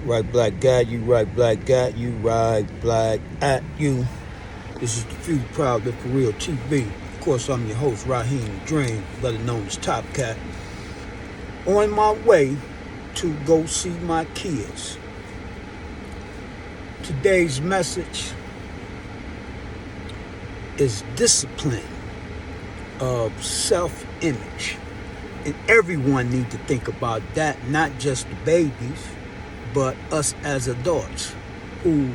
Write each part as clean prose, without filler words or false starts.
Right black got you, right black got you, right black at you. This is the Future Proud Live For Real TV. Of course, I'm your host, Raheem Dream, better known as Top Cat. On my way to go see my kids. Today's message is discipline of self-image. And everyone needs to think about that, not just the babies, but us as adults who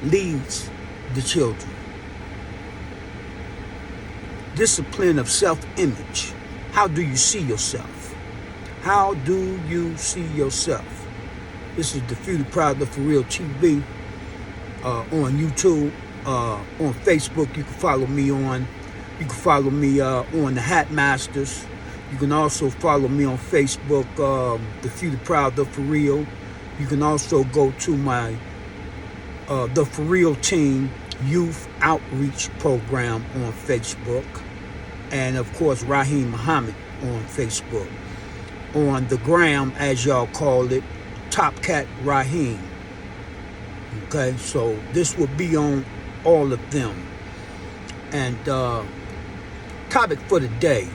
leads the children. Discipline of self-image. How do you see yourself? How do you see yourself? This is the Future Proud Live For Real TV on YouTube, on Facebook. You can follow me on. You can follow me on the Hat Masters. You can also follow me on Facebook, the Future Proud Live For Real. You can also go to my the For Real Team Youth Outreach Program on Facebook. And of course, Raheem Muhammad on Facebook. On the gram, as y'all call it, Top Cat Raheem. Okay, so this will be on all of them. And topic for the day,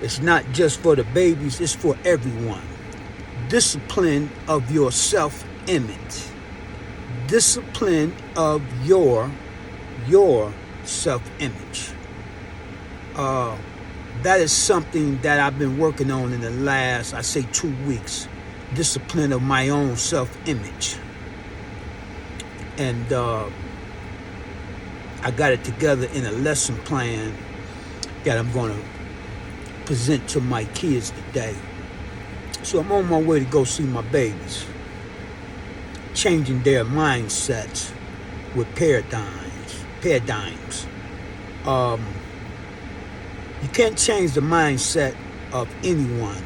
it's not just for the babies, it's for everyone. Discipline of your self-image. Discipline of your self-image. That is something that I've been working on in the last, I say, 2 weeks. Discipline of my own self-image. And I got it together in a lesson plan that I'm going to present to my kids today. So I'm on my way to go see my babies. Changing their mindsets with paradigms. You can't change the mindset of anyone,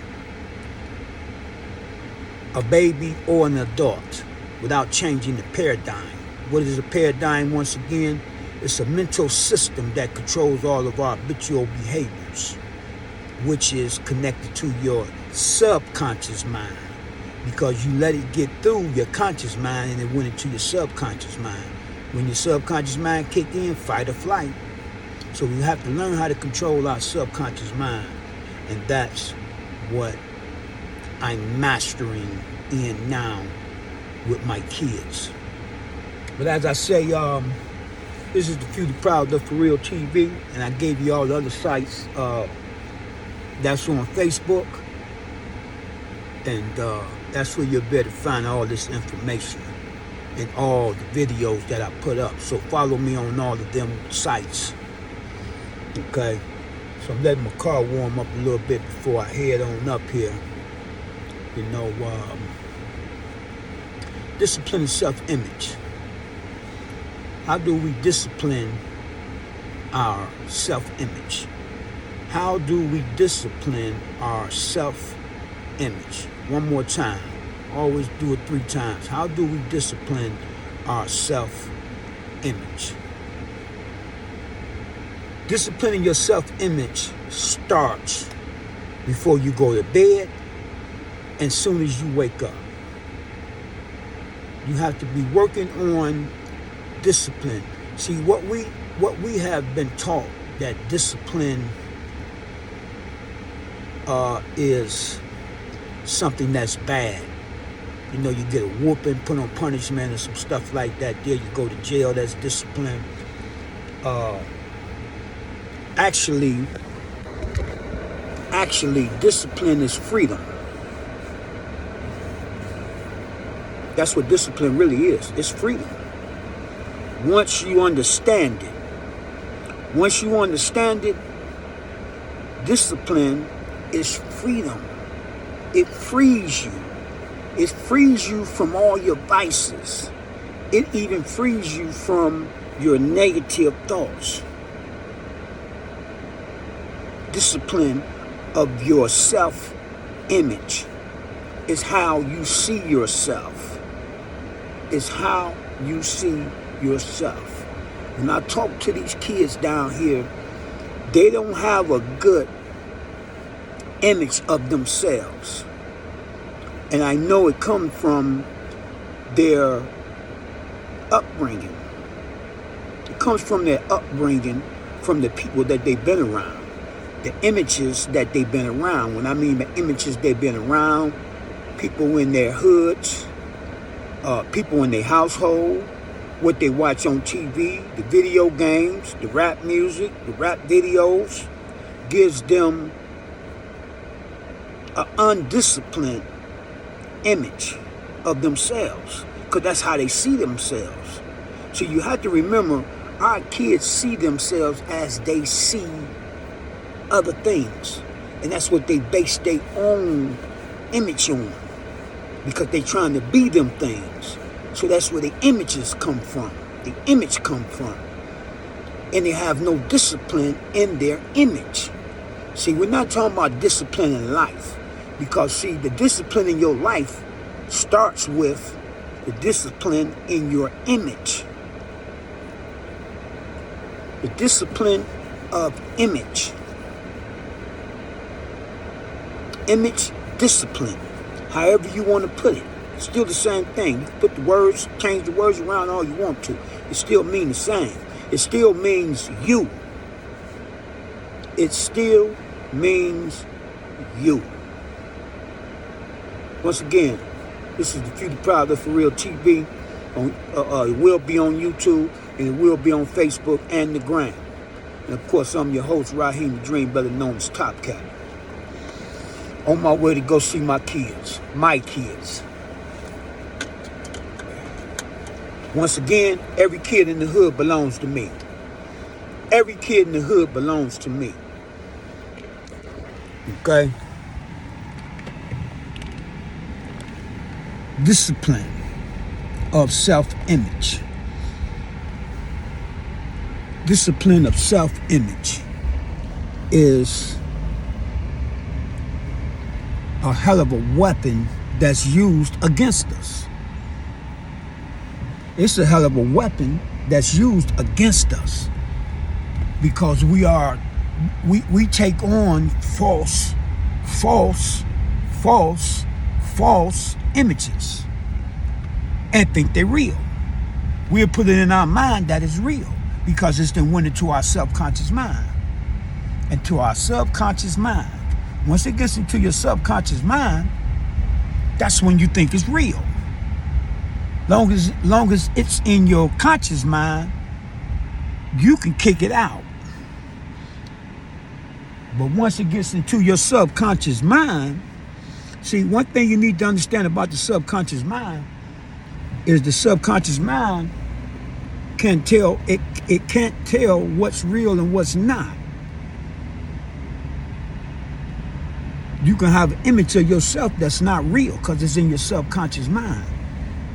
a baby or an adult, without changing the paradigm. What is a paradigm? Once again, it's a mental system that controls all of our habitual behaviors, which is connected to your subconscious mind, because you let it get through your conscious mind and it went into your subconscious mind. When your subconscious mind kicked in, fight or flight. So we have to learn how to control our subconscious mind, and that's what I'm mastering in now with my kids. But as I say, this is the Future Proud Live For Real TV, and I gave you all the other sites that's on Facebook, and that's where you'll be able to find all this information and all the videos that I put up. So follow me on all of them sites. Okay, so I'm letting my car warm up a little bit before I head on up here. You know, discipline and self-image. How do we discipline our self-image? How do we discipline our self-image? One more time. Always do it 3 times. How do we discipline our self-image? Disciplining your self-image starts before you go to bed and soon as you wake up. You have to be working on discipline. See, what we have been taught, that discipline is something that's bad. You know, you get a whooping, put on punishment or some stuff like that. There you go to jail, that's discipline. Actually, discipline is freedom. That's what discipline really is. It's freedom. Once you understand it, discipline is freedom. It frees you. It frees you from all your vices. It even frees you from your negative thoughts. Discipline of your self-image is how you see yourself. It's how you see yourself. When I talk to these kids down here, they don't have a good image of themselves. And I know it comes from their upbringing. It comes from their upbringing, from the people that they've been around, the images that they've been around. When I mean the images they've been around, people in their hoods, people in their household, what they watch on TV, the video games, the rap music, the rap videos, gives them an undisciplined image of themselves, because that's how they see themselves. So you have to remember, our kids see themselves as they see other things, and that's what they base their own image on, because they're trying to be them things. So that's where the images come from. The image come from. And they have no discipline in their image. See, we're not talking about discipline in life. Because, see, the discipline in your life starts with the discipline in your image. The discipline of image. Image discipline. However you want to put it. It's still the same thing. You put the words, change the words around all you want to. It still means the same. It still means you. It still means you. Once again, this is the Future Proud of For Real TV. It will be on YouTube, and it will be on Facebook and the Gram. And of course, I'm your host, Raheem the Dream, better known as Top Cat. On my way to go see my kids. My kids. Once again, every kid in the hood belongs to me. Every kid in the hood belongs to me. Okay? Discipline of self-image. Discipline of self-image is a hell of a weapon that's used against us. It's a hell of a weapon that's used against us, because we take on false images and think they're real. We'll put it in our mind that it's real, because it's then went into our subconscious mind. And to our subconscious mind, once it gets into your subconscious mind, that's when you think it's real. Long as it's in your conscious mind, you can kick it out. But once it gets into your subconscious mind, see, one thing you need to understand about the subconscious mind is the subconscious mind can't tell what's real and what's not. You can have an image of yourself that's not real because it's in your subconscious mind.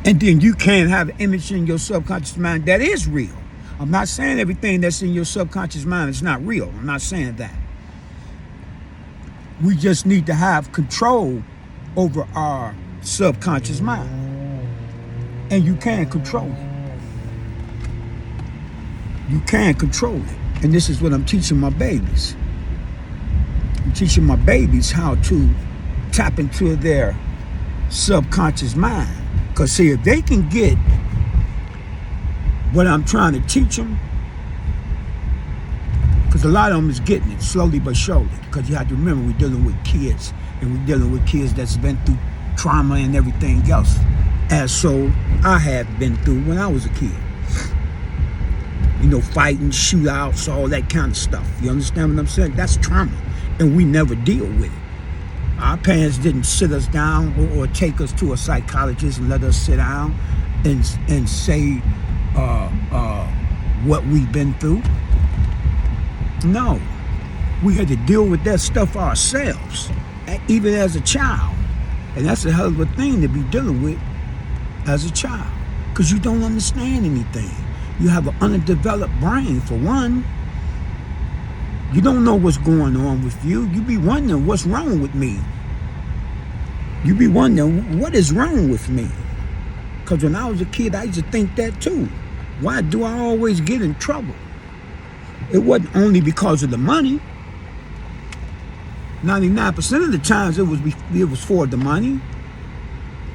And then you can have an image in your subconscious mind that is real. I'm not saying everything that's in your subconscious mind is not real. I'm not saying that. We just need to have control over our subconscious mind. And you can control it. You can control it. And this is what I'm teaching my babies. I'm teaching my babies how to tap into their subconscious mind. Because, see, if they can get what I'm trying to teach them, because a lot of them is getting it slowly but surely. Because you have to remember, we're dealing with kids, and we're dealing with kids that's been through trauma and everything else, as so I have been through when I was a kid. You know, fighting, shootouts, all that kind of stuff. You understand what I'm saying? That's trauma, and we never deal with it. Our parents didn't sit us down or take us to a psychologist and let us sit down and say what we've been through. No, we had to deal with that stuff ourselves, even as a child. And that's a hell of a thing to be dealing with as a child, because you don't understand anything. You have an undeveloped brain, for one. You don't know what's going on with you. You be wondering what's wrong with me. You be wondering what is wrong with me. Because when I was a kid, I used to think that too. Why do I always get in trouble? It wasn't only because of the money. 99% of the times it was for the money.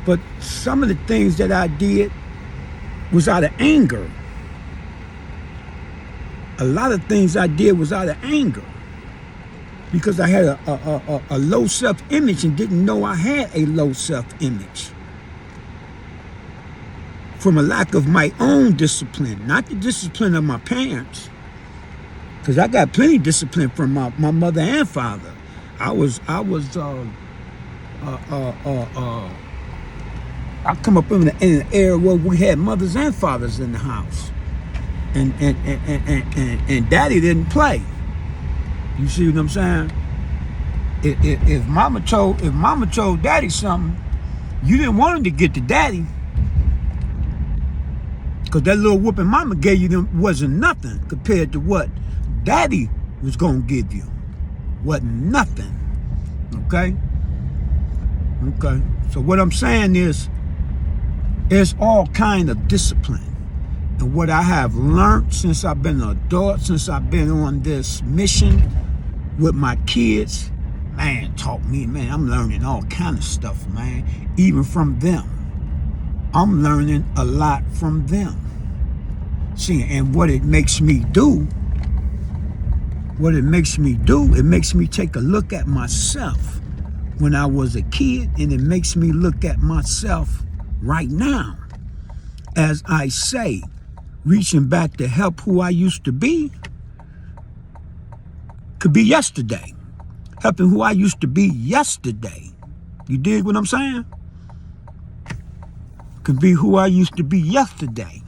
But some of the things that I did was out of anger. A lot of things I did was out of anger because I had a low self-image and didn't know I had a low self-image from a lack of my own discipline, not the discipline of my parents, because I got plenty of discipline from my mother and father. I come up in an era where we had mothers and fathers in the house, and daddy didn't play. You see what I'm saying? If mama told daddy something, you didn't want him to get to daddy, because that little whooping mama gave you wasn't nothing compared to what daddy was gonna give you. Wasn't nothing. Okay? Okay. So what I'm saying is, there's all kind of discipline. And what I have learned since I've been an adult, since I've been on this mission with my kids, man, taught me, man, I'm learning all kind of stuff, man, even from them. I'm learning a lot from them. See, and what it makes me do, it makes me take a look at myself when I was a kid, and it makes me look at myself right now. As I say, reaching back to help who I used to be could be yesterday. Helping who I used to be yesterday. You dig what I'm saying? Could be who I used to be yesterday.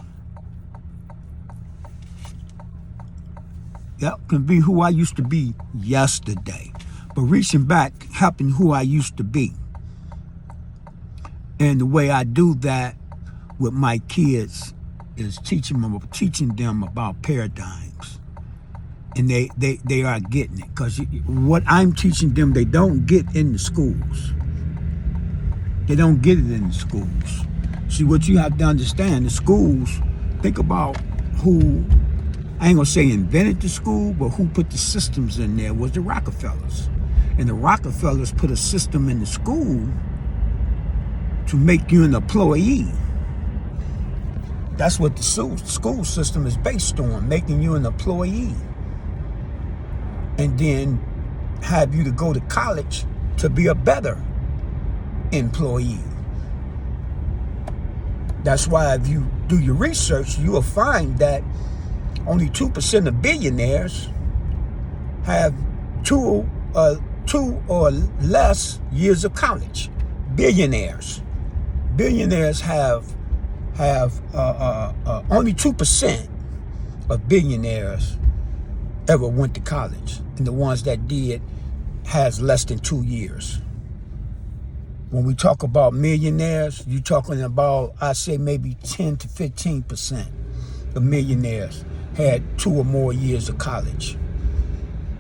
Yep, can be who I used to be yesterday. But reaching back, helping who I used to be. And the way I do that with my kids is teaching them about paradigms. And they are getting it. Because what I'm teaching them, they don't get in the schools. They don't get it in the schools. See, what you have to understand, the schools, think about who, I ain't gonna say invented the school, but who put the systems in there was the Rockefellers. And the Rockefellers put a system in the school to make you an employee. That's what the school system is based on, making you an employee. And then have you to go to college to be a better employee. That's why if you do your research, you will find that only 2% of billionaires have two or less years of college. Billionaires have only 2% of billionaires ever went to college, and the ones that did has less than 2 years. When we talk about millionaires, you're talking about, I say maybe 10 to 15% of millionaires had 2 or more years of college.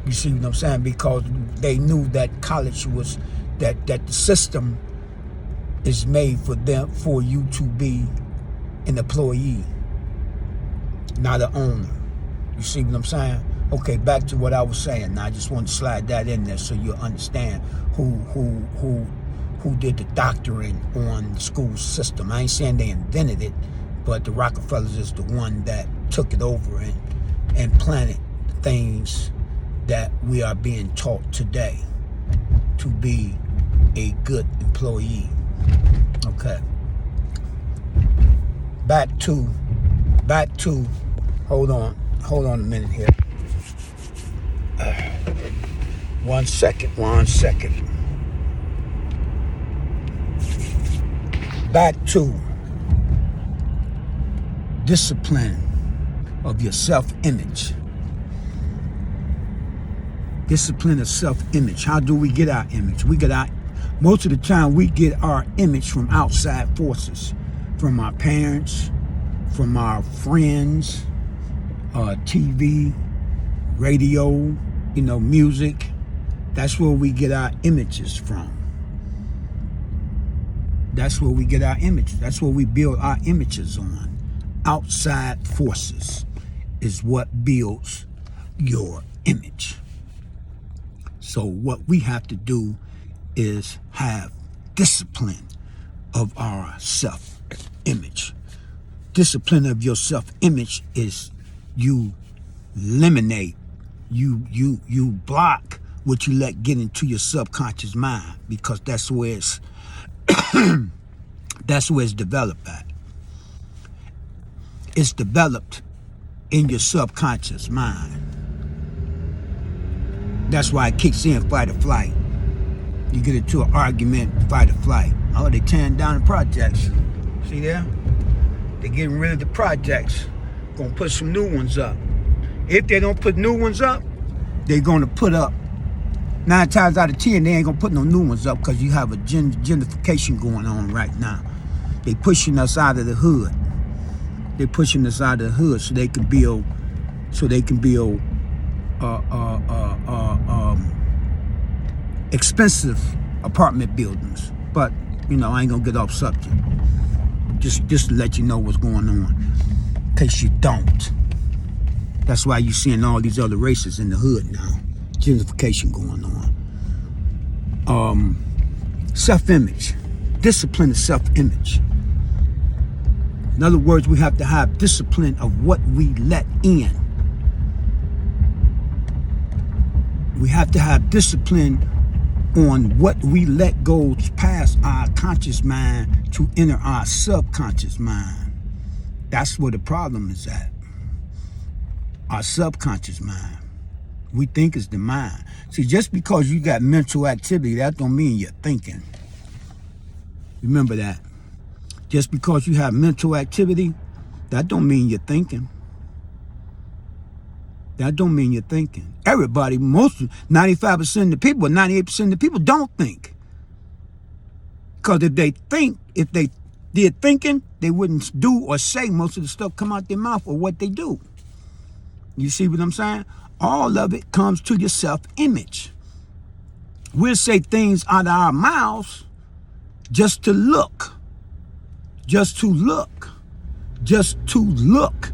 You see what I'm saying? Because they knew that college was, that the system is made for you to be an employee, not an owner. You see what I'm saying? Okay, back to what I was saying. Now I just want to slide that in there so you'll understand who did the doctoring on the school system. I ain't saying they invented it, but the Rockefellers is the one that took it over and planted things that we are being taught today to be a good employee. Okay. Back to, hold on a minute here. One second. Back to discipline of your self-image. Discipline of self-image. How do we get our image? Most of the time we get our image from outside forces, from our parents, from our friends, TV, radio, music. That's where we get our images from. That's where we get our images. That's where we build our images on. Outside forces is what builds your image. So what we have to do is have discipline of our self-image. Discipline of your self-image is you eliminate, you block what you let get into your subconscious mind, because that's where it's developed at. It's developed in your subconscious mind. That's why it kicks in fight or flight. You get into an argument, fight or flight. Oh, they tearing down the projects. See there? They getting rid of the projects. Gonna put some new ones up. If they don't put new ones up, they're gonna put up 9 times out of 10, they ain't gonna put no new ones up, because you have a gentrification going on right now. They pushing us out of the hood. They're pushing us out of the hood so they can build expensive apartment buildings. But I ain't gonna get off subject. Just to let you know what's going on, in case you don't. That's why you're seeing all these other races in the hood now. Gentrification going on. Self-image. Discipline of self-image. In other words, we have to have discipline of what we let in. We have to have discipline on what we let go past our conscious mind to enter our subconscious mind. That's where the problem is at. Our subconscious mind. We think it's the mind. See, just because you got mental activity, that don't mean you're thinking. Remember that. Just because you have mental activity, that don't mean you're thinking. That don't mean you're thinking. Everybody, 95% of the people, 98% of the people don't think. Because if they did thinking, they wouldn't do or say most of the stuff come out their mouth or what they do. You see what I'm saying? All of it comes to your self-image. We'll say things out of our mouths just to look. Just to look. Just to look.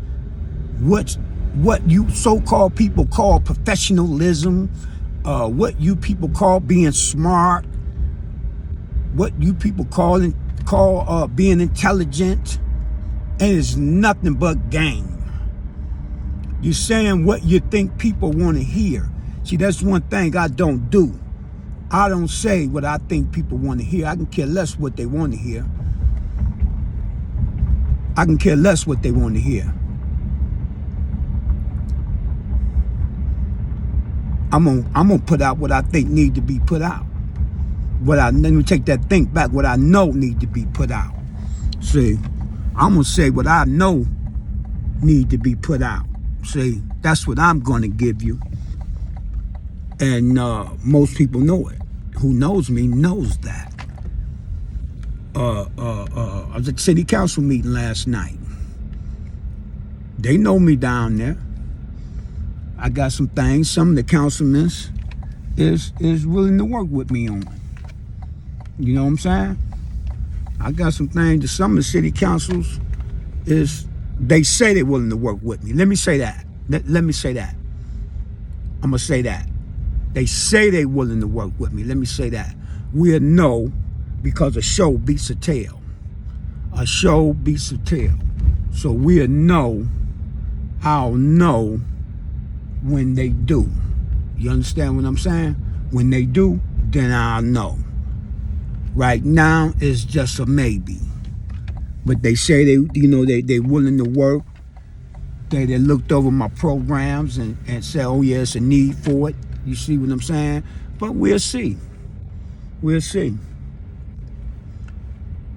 What you so-called people call professionalism, what you people call being smart, what you people call being intelligent, and it's nothing but game. You're saying what you think people want to hear. See, that's one thing I don't do. I don't say what I think people want to hear. I can care less what they want to hear. I can care less what they want to hear. I'm gonna put out what I think need to be put out. Let me take that think back. What I know need to be put out. See, I'm gonna say what I know need to be put out. See, that's what I'm gonna give you. And most people know it. Who knows me knows that. I was at the city council meeting last night. They know me down there. I got some things some of the councilmen is willing to work with me on. You know what I'm saying? I got some things that some of the city councils they say they're willing to work with me. Let me say that. Let me say that. I'm going to say that. They say they're willing to work with me. Let me say that. We'll know because a show beats a tale. A show beats a tale. So we'll know. I'll know when they do. You understand what I'm saying? When they do, then I'll know. Right now, it's just a maybe. But they say they're willing to work. They looked over my programs and said, oh yeah, it's a need for it. You see what I'm saying? But we'll see. We'll see.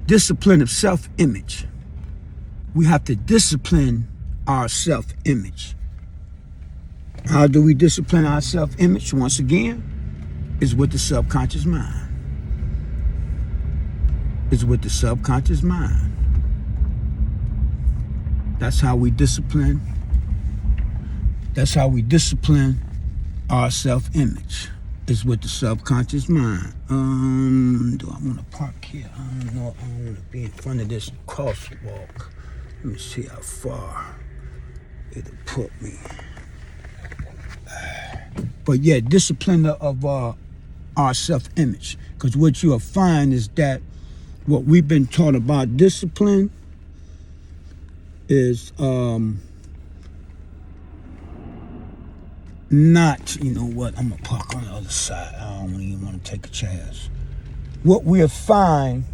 Discipline of self-image. We have to discipline our self-image. How do we discipline our self-image? Once again, is with the subconscious mind. It's with the subconscious mind. That's how we discipline. That's how we discipline our self-image. It's with the subconscious mind. Do I want to park here? I don't know. I don't want to be in front of this crosswalk. Let me see how far it'll put me. But yeah, discipline of our self-image. Because what you'll find is that what we've been taught about discipline is not, you know what, I'm gonna park on the other side. I don't even want to take a chance. What we'll find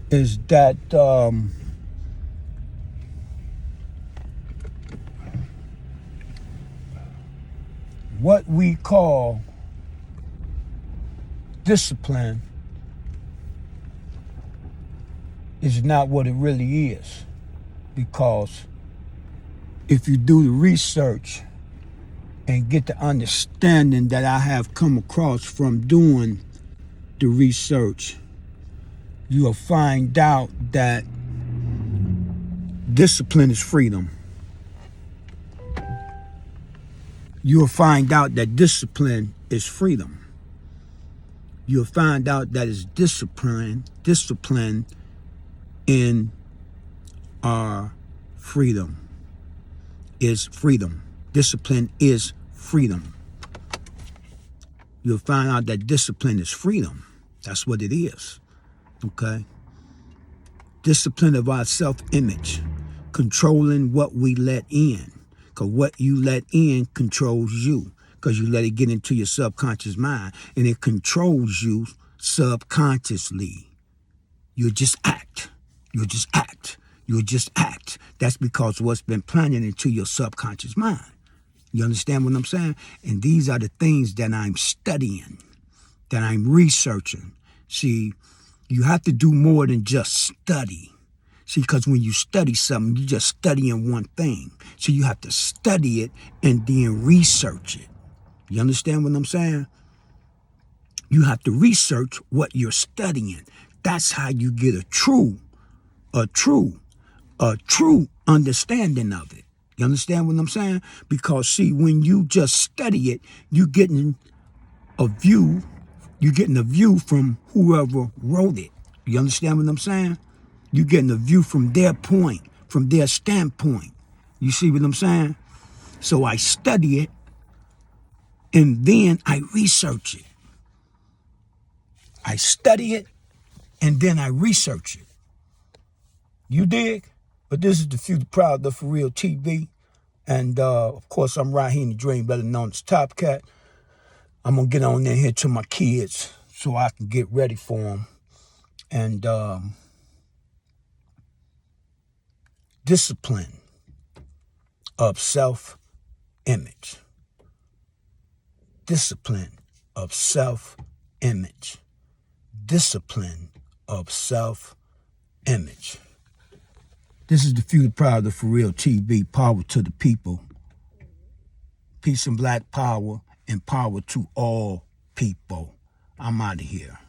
is that what we call discipline is not what it really is. Because if you do the research and get the understanding that I have come across from doing the research, you'll find out that discipline is freedom. You'll find out that discipline is freedom. You'll find out that it's discipline in our freedom is freedom. Discipline is freedom. You'll find out that discipline is freedom. That's what it is. Okay? Discipline of our self-image, controlling what we let in. Because what you let in controls you. Because you let it get into your subconscious mind. And it controls you subconsciously. You just act. You just act. You just act. That's because of what's been planted into your subconscious mind. You understand what I'm saying? And these are the things that I'm studying, that I'm researching. See, you have to do more than just study. See, because when you study something, you're just studying one thing. So you have to study it and then research it. You understand what I'm saying? You have to research what you're studying. That's how you get a true understanding of it. You understand what I'm saying? Because see, when you just study it, you're getting a view from whoever wrote it. You understand what I'm saying? You're getting a view from their point, from their standpoint. You see what I'm saying? So I study it and then I research it. I study it and then I research it. You dig? But this is the Few, the Proud, the For Real TV. And of course, I'm Raheem the Dream, better known as Top Cat. I'm going to get on in here to my kids so I can get ready for them. And discipline of self-image. Discipline of self-image. Discipline of self-image. This is the Few, the Proud, the For Real TV. Power to the people. Peace and black power and power to all people. I'm out of here.